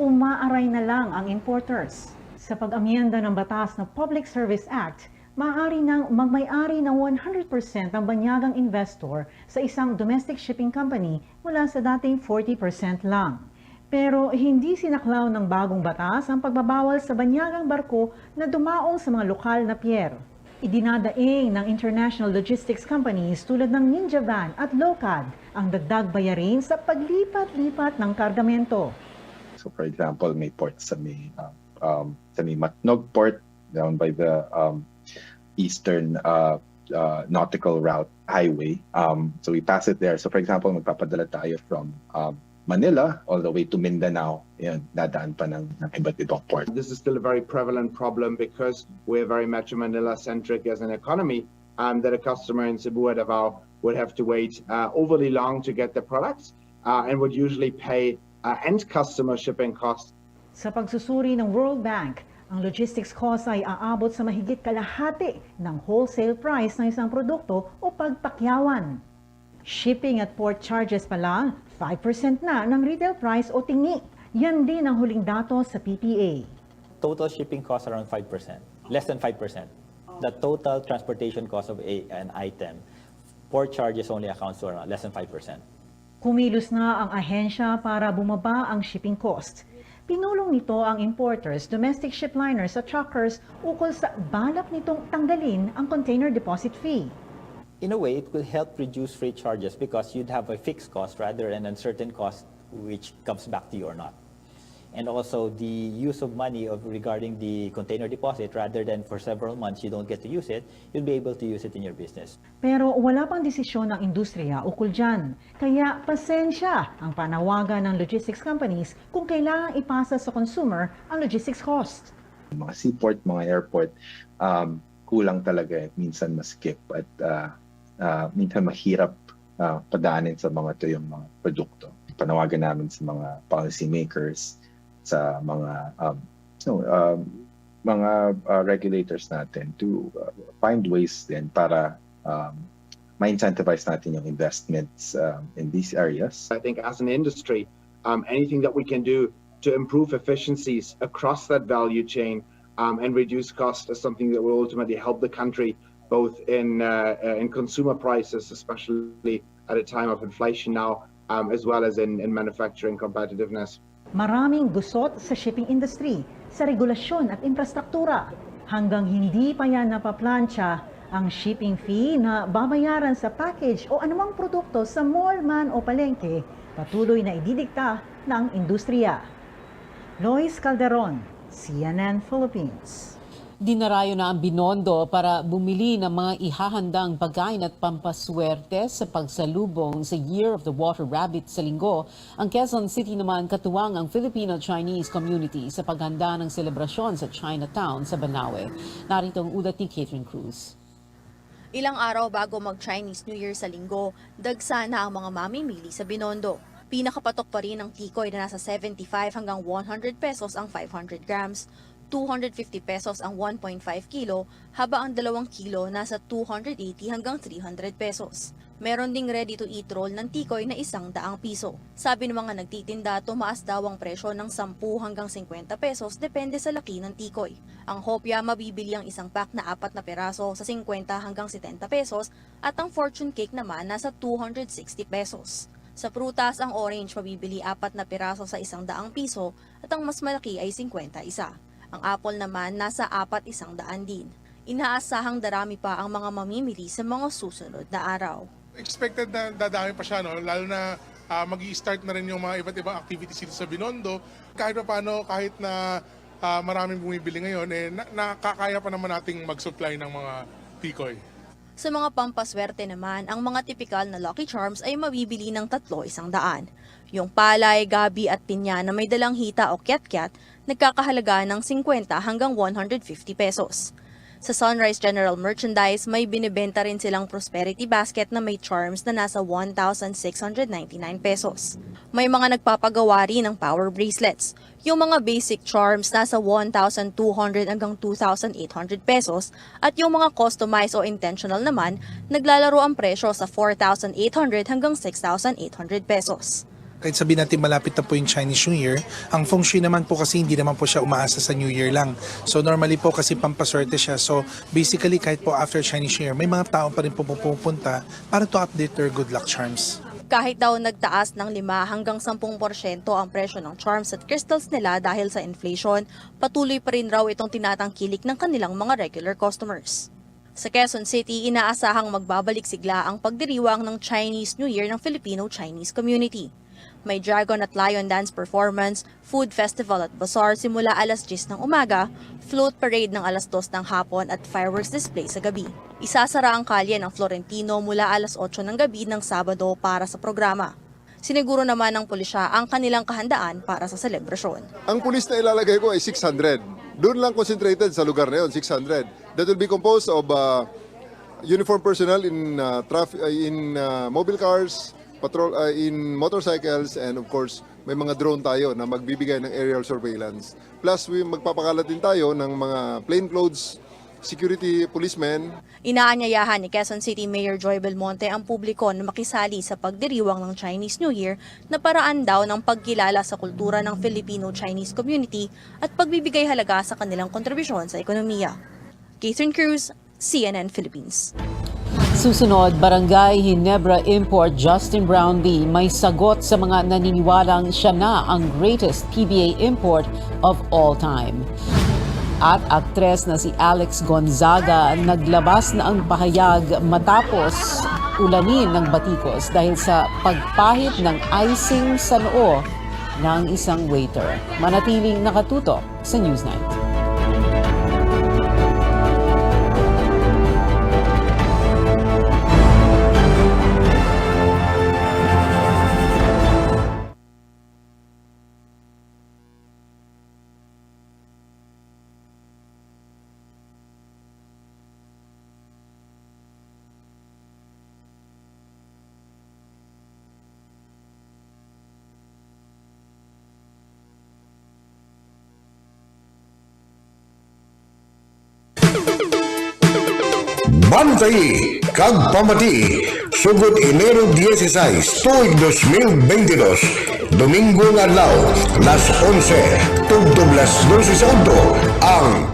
Umaaray na lang ang importers. Sa pag-amyenda ng batas ng Public Service Act, maaari nang magmay-ari ng 100% ang banyagang investor sa isang domestic shipping company mula sa dating 40% lang. Pero hindi sinaklaw ng bagong batas ang pagbabawal sa banyagang barko na dumaong sa mga lokal na pier. Idinadaing ng international logistics companies tulad ng Ninja Van at Locad ang dagdag bayarin sa paglipat-lipat ng kargamento. So for example, may port sa may Matnog port down by the eastern nautical route highway. So we pass it there. So for example, magpapadala tayo from Manila all the way to Mindanao. Yan, dadaan pa ng iba't ibang port. This is still a very prevalent problem because we're very Metro Manila-centric as an economy, that a customer in Cebu or Davao would have to wait overly long to get the products and would usually pay end customer shipping costs. Sa pagsusuri ng World Bank, ang logistics cost ay aabot sa mahigit kalahati ng wholesale price ng isang produkto o pagpakyawan. Shipping at port charges pa lang, 5% na ng retail price o tingi. Yan din ang huling datos sa PPA. Total shipping costs around 5%, less than 5%. The total transportation cost of an item, port charges only accounts for less than 5%. Kumilos na ang ahensya para bumaba ang shipping cost. Pinulong nito ang importers, domestic shipliners at truckers ukol sa balak nitong tanggalin ang container deposit fee. In a way, it will help reduce freight charges because you'd have a fixed cost rather than an uncertain cost which comes back to you or not. And also the use of money regarding the container deposit, rather than for several months you don't get to use it, you'll be able to use it in your business. Pero wala pang desisyon ng industriya ukol dyan. Kaya pasensya ang panawagan ng logistics companies kung kailangang ipasa sa consumer ang logistics cost. Mga seaport, mga airport, kulang talaga minsan maskip at minsan mahirap padaanin sa mga ito yung mga produkto. Panawagan namin sa mga policy makers, sa mga regulators natin to find ways din para ma-incentivize natin yung investments in these areas. I think as an industry, anything that we can do to improve efficiencies across that value chain and reduce cost is something that will ultimately help the country both in consumer prices, especially at a time of inflation now, as well as in manufacturing competitiveness. Maraming gusot sa shipping industry, sa regulasyon at infrastruktura. Hanggang hindi pa yan napaplansya, ang shipping fee na babayaran sa package o anumang produkto sa mall man o palengke, patuloy na ididikta ng industriya. Lois Calderon, CNN Philippines. Dinarayo na ang Binondo para bumili ng mga ihahandang pagkain at pampaswerte sa pagsalubong sa Year of the Water Rabbit sa linggo. Ang Quezon City naman katuwang ang Filipino-Chinese community sa paghanda ng selebrasyon sa Chinatown sa Banawe. Narito ang ulat ni Catherine Cruz. Ilang araw bago mag-Chinese New Year sa linggo, dagsa na ang mga mamimili sa Binondo. Pinakapatok pa rin ang tikoy na nasa 75 hanggang 100 pesos ang 500 grams. 250 pesos ang 1.5 kilo, habang ang 2 kilo nasa 280 hanggang 300 pesos. Meron ding ready-to-eat roll ng tikoy na 100 piso. Sabi ng mga nagtitinda, tumaas daw ang presyo ng 10 hanggang 50 pesos depende sa laki ng tikoy. Ang hopya, mabibili ang isang pack na 4 na peraso sa 50 hanggang 70 pesos at ang fortune cake naman nasa 260 pesos. Sa prutas, ang orange mabibili 4 na peraso sa 100 piso at ang mas malaki ay 51. Ang apple naman nasa 400 din. Inaasahang darami pa ang mga mamimili sa mga susunod na araw. Expected na dadami pa siya, no? Lalo na mag-i-start na rin yung mga iba't ibang activities dito sa Binondo. Kahit pa paano, kahit na maraming bumibili ngayon, nakakaya pa naman nating mag-supply ng mga tikoy. Sa mga pampaswerte naman, ang mga tipikal na Lucky Charms ay mabibili ng 3 100. Yung palay, gabi at pinya na may dalang hita o kyat-kyat nagkakahalaga ng 50 hanggang 150 pesos. Sa Sunrise General Merchandise, may binibenta rin silang prosperity basket na may charms na nasa 1,699 pesos. May mga nagpapagawa rin ng power bracelets. Yung mga basic charms nasa 1,200 hanggang 2,800 pesos at yung mga customized o intentional naman, naglalaro ang presyo sa 4,800 hanggang 6,800 pesos. Kahit sabihin natin malapit na po yung Chinese New Year, ang feng shui naman po kasi hindi naman po siya umaasa sa New Year lang. So normally po kasi pampaswerte siya. So basically kahit po after Chinese New Year, may mga tao pa rin po pupunta para to update their good luck charms. Kahit daw nagtaas ng 5 hanggang 10% ang presyo ng charms at crystals nila dahil sa inflation, patuloy pa rin raw itong tinatangkilik ng kanilang mga regular customers. Sa Quezon City, inaasahang magbabalik sigla ang pagdiriwang ng Chinese New Year ng Filipino-Chinese community. May dragon at lion dance performance, food festival at bazaar simula alas 10 ng umaga, float parade ng alas 2 ng hapon at fireworks display sa gabi. Isasara ang kalye ng Florentino mula alas 8 ng gabi ng Sabado para sa programa. Siniguro naman ng pulisya ang kanilang kahandaan para sa selebrasyon. Ang pulis na ilalagay ko ay 600. Doon lang concentrated sa lugar na yun, 600. That will be composed of uniformed personnel in mobile cars, patrol in motorcycles, and of course may mga drone tayo na magbibigay ng aerial surveillance. Plus magpapakalat din tayo ng mga plainclothes security policemen. Inaanyayahan ni Quezon City Mayor Joy Belmonte ang publiko na makisali sa pagdiriwang ng Chinese New Year na paraan daw ng pagkilala sa kultura ng Filipino-Chinese community at pagbibigay halaga sa kanilang kontribusyon sa ekonomiya. Catherine Cruz, CNN Philippines. Susunod, Barangay Ginebra import Justin Brownlee may sagot sa mga naniniwalang siya na ang greatest PBA import of all time. At aktres na si Alex Gonzaga naglabas na ang pahayag matapos ulanin ng batikos dahil sa pagpahit ng icing sa noo ng isang waiter. Manatiling nakatutok sa Newsnight. Bantay kag pamati sugod Enero 16 tuig 2022 Domingo nga adlaw las 11 tugtog las 12 sa udto ang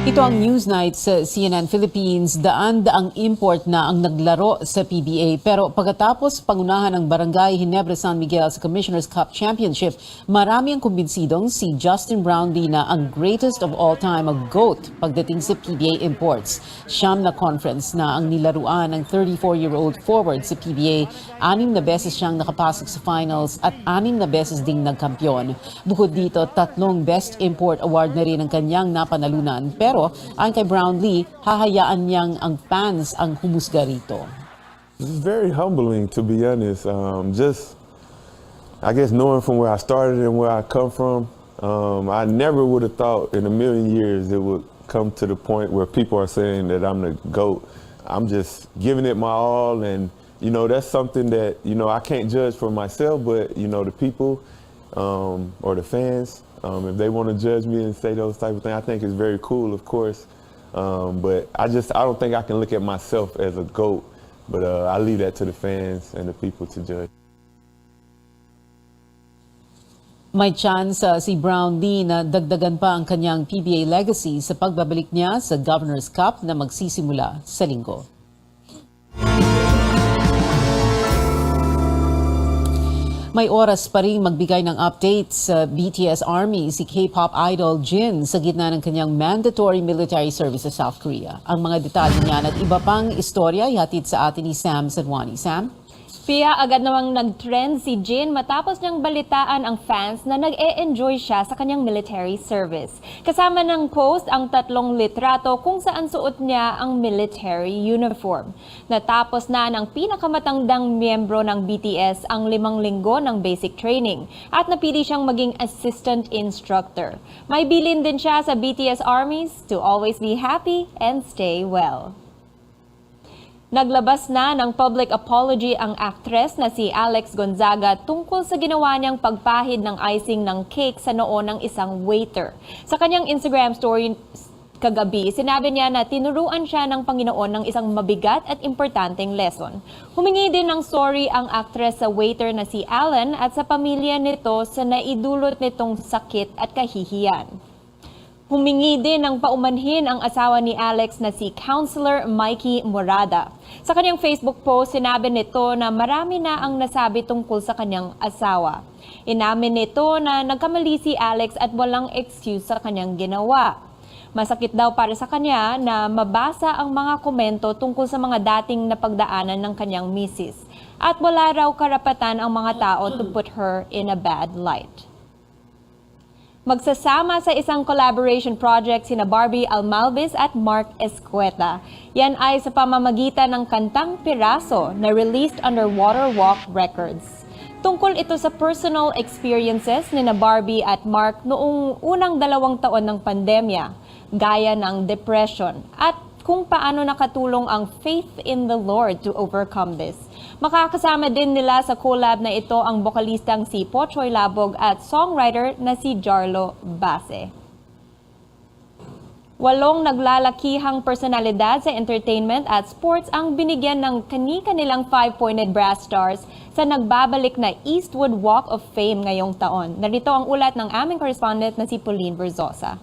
Ito ang Newsnight sa CNN Philippines. Daan-daang import na ang naglaro sa PBA. Pero pagkatapos pangunahan ng Barangay Ginebra San Miguel sa Commissioner's Cup Championship, marami ang kumbinsidong si Justin Brownlee na ang greatest of all time, a GOAT pagdating sa PBA imports. Siyam na conference na ang nilaruan ng 34-year-old forward sa PBA. 6 na beses siyang nakapasok sa finals at 6 na beses ding nagkampiyon. Bukod dito, 3 Best Import Award na rin ang kanyang napanalunan. Pero ayon kay Brownlee, hahayaan niyang ang fans ang humusga rito. It's very humbling, to be honest. I guess knowing from where I started and where I come from, I never would have thought in a million years it would come to the point where people are saying that I'm the GOAT. I'm just giving it my all, and that's something that I can't judge for myself, but the people or the fans. If they want to judge me and say those type of things, I think it's very cool, of course. But I don't think I can look at myself as a GOAT. But I leave that to the fans and the people to judge. May chance si Brownlee na dagdagan pa ang kanyang PBA legacy sa pagbabalik niya sa Governor's Cup na magsisimula sa Linggo. May oras pa rin magbigay ng updates sa BTS Army si K-pop idol Jin sa gitna ng kanyang mandatory military service sa South Korea. Ang mga detalye niyan at iba pang istorya ihatid sa atin ni Sam Sadwani. Sam? Pia, agad namang nag-trend si Jin matapos niyang balitaan ang fans na nag-e-enjoy siya sa kanyang military service. Kasama ng post ang 3 litrato kung saan suot niya ang military uniform. Natapos na ng pinakamatandang miyembro ng BTS ang 5 linggo ng basic training at napili siyang maging assistant instructor. May bilin din siya sa BTS armies to always be happy and stay well. Naglabas na ng public apology ang actress na si Alex Gonzaga tungkol sa ginawa niyang pagpahid ng icing ng cake sa noo ng isang waiter. Sa kanyang Instagram story kagabi, sinabi niya na tinuruan siya ng Panginoon ng isang mabigat at importanteng lesson. Humingi din ng sorry ang actress sa waiter na si Alan at sa pamilya nito sa naidulot nitong sakit at kahihiyan. Humingi din ng paumanhin ang asawa ni Alex na si Counselor Mikey Morada. Sa kanyang Facebook post, sinabi nito na marami na ang nasabi tungkol sa kanyang asawa. Inamin nito na nagkamali si Alex at walang excuse sa kanyang ginawa. Masakit daw para sa kanya na mabasa ang mga komento tungkol sa mga dating napagdaanan ng kanyang misis. At wala raw karapatan ang mga tao to put her in a bad light. Magsasama sa isang collaboration project sina Barbie Almalvis at Mark Escueta. Yan ay sa pamamagitan ng kantang Piraso na released under Waterwalk Records. Tungkol ito sa personal experiences ni na Barbie at Mark noong unang 2 taon ng pandemya, gaya ng depression at kung paano nakatulong ang faith in the Lord to overcome this. Makakasama din nila sa collab na ito ang bokalistang si Pochoy Labog at songwriter na si Jarlo Base. 8 naglalakihang personalidad sa entertainment at sports ang binigyan ng kani-kanilang 5-pointed brass stars sa nagbabalik na Eastwood Walk of Fame ngayong taon. Narito ang ulat ng aming correspondent na si Pauline Verzosa.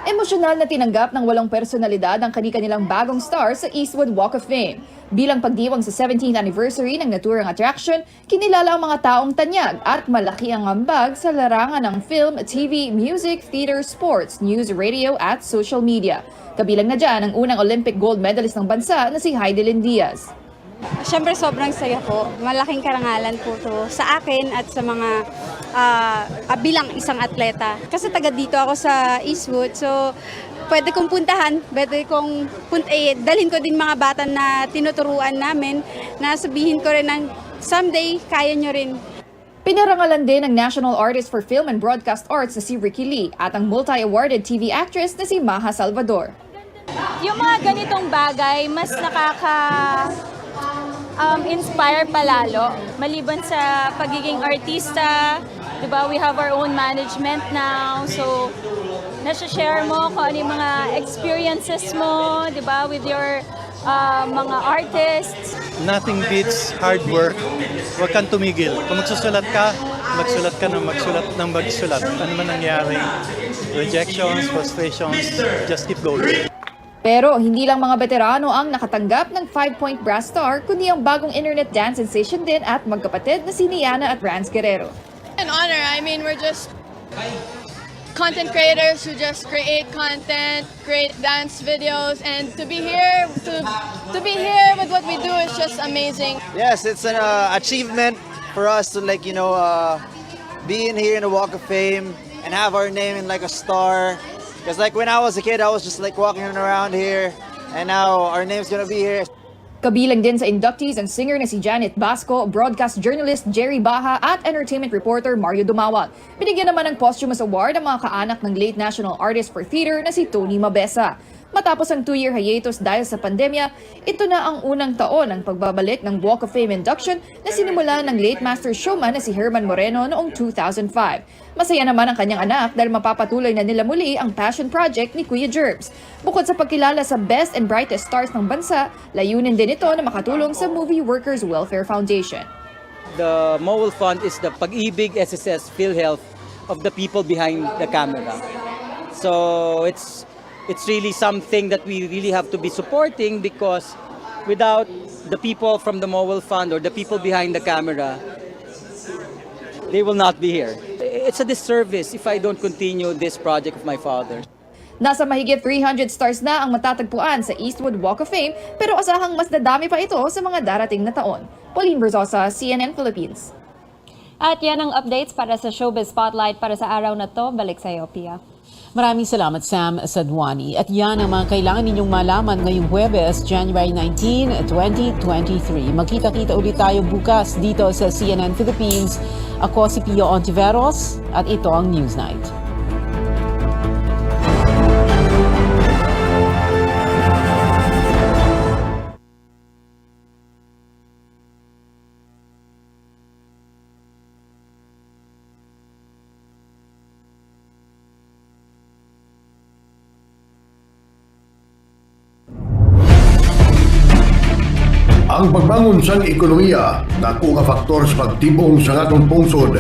Emosyonal na tinanggap ng 8 personalidad ang kani-kanilang bagong stars sa Eastwood Walk of Fame. Bilang pagdiwang sa 17th anniversary ng naturang attraction, kinilala ang mga taong tanyag at malaki ang ambag sa larangan ng film, TV, music, theater, sports, news, radio at social media. Kabilang na dyan ang unang Olympic gold medalist ng bansa na si Heidelin Diaz. Siyempre sobrang saya po. Malaking karangalan po to sa akin at sa mga bilang isang atleta. Kasi taga dito ako sa Eastwood, so pwede kong puntahan, pwede kong dalhin ko din mga bata na tinuturuan namin na sabihin ko rin ng someday kaya nyo rin. Pinarangalan din ng National Artist for Film and Broadcast Arts na si Ricky Lee at ang multi-awarded TV actress na si Maha Salvador. Yung mga ganitong bagay, mas inspire palalo. Maliban sa pagiging artista, diba, we have our own management now. So, nasa-share mo kung ano yung mga experiences mo, diba, with your mga artists. Nothing beats hard work. Huwag kang tumigil. Kung magsusulat ka ng magsulat. Ano man nangyari, rejections, frustrations, just keep going. Pero hindi lang mga veterano ang nakatanggap ng 5-point brass star, kundi ang bagong internet dance sensation din at magkapatid na si Niana at Rans Guerrero. An honor. I mean, we're just content creators who just create content, create dance videos, and to be here with what we do is just amazing. Yes, it's an achievement for us to be in here in the Walk of Fame and have our name in like a star. Because like when I was a kid, I was just like walking around here, and now our name's gonna be here. Kabilang din sa inductees ang singer na si Janet Basco, broadcast journalist Jerry Baha at entertainment reporter Mario Dumawat. Binigyan naman ng posthumous award ang mga kaanak ng late National Artist for Theater na si Tony Mabesa. Matapos ang 2-year hiatus dahil sa pandemya, ito na ang unang taon ng pagbabalik ng Walk of Fame induction na sinimula ng late master showman na si Herman Moreno noong 2005. Masaya naman ang kanyang anak dahil mapapatuloy na nila muli ang passion project ni Kuya Jerbs. Bukod sa pagkilala sa best and brightest stars ng bansa, layunin din ito na makatulong sa Movie Workers Welfare Foundation. The Mowal Fund is the Pag-ibig SSS PhilHealth of the people behind the camera. So it's really something that we really have to be supporting, because without the people from the Mowal Fund or the people behind the camera, they will not be here. It's a disservice if I don't continue this project of my father. Nasa mahigit 300 stars na ang matatagpuan sa Eastwood Walk of Fame pero asahang mas dadami pa ito sa mga darating na taon. Pauline Berzosa, CNN Philippines. At yan ang updates para sa Showbiz Spotlight para sa araw na to. Balik sa iyo, Pia. Maraming salamat, Sam Sadwani. At yan ang mga kailangan ninyong malaman ngayong Huwebes, January 19, 2023. Magkita-kita ulit tayo bukas dito sa CNN Philippines. Ako si Pio Ontiveros at ito ang Newsnight. Ang pagbangon sang ekonomiya, dako nga faktor sa pagtibong sa atong pungsod.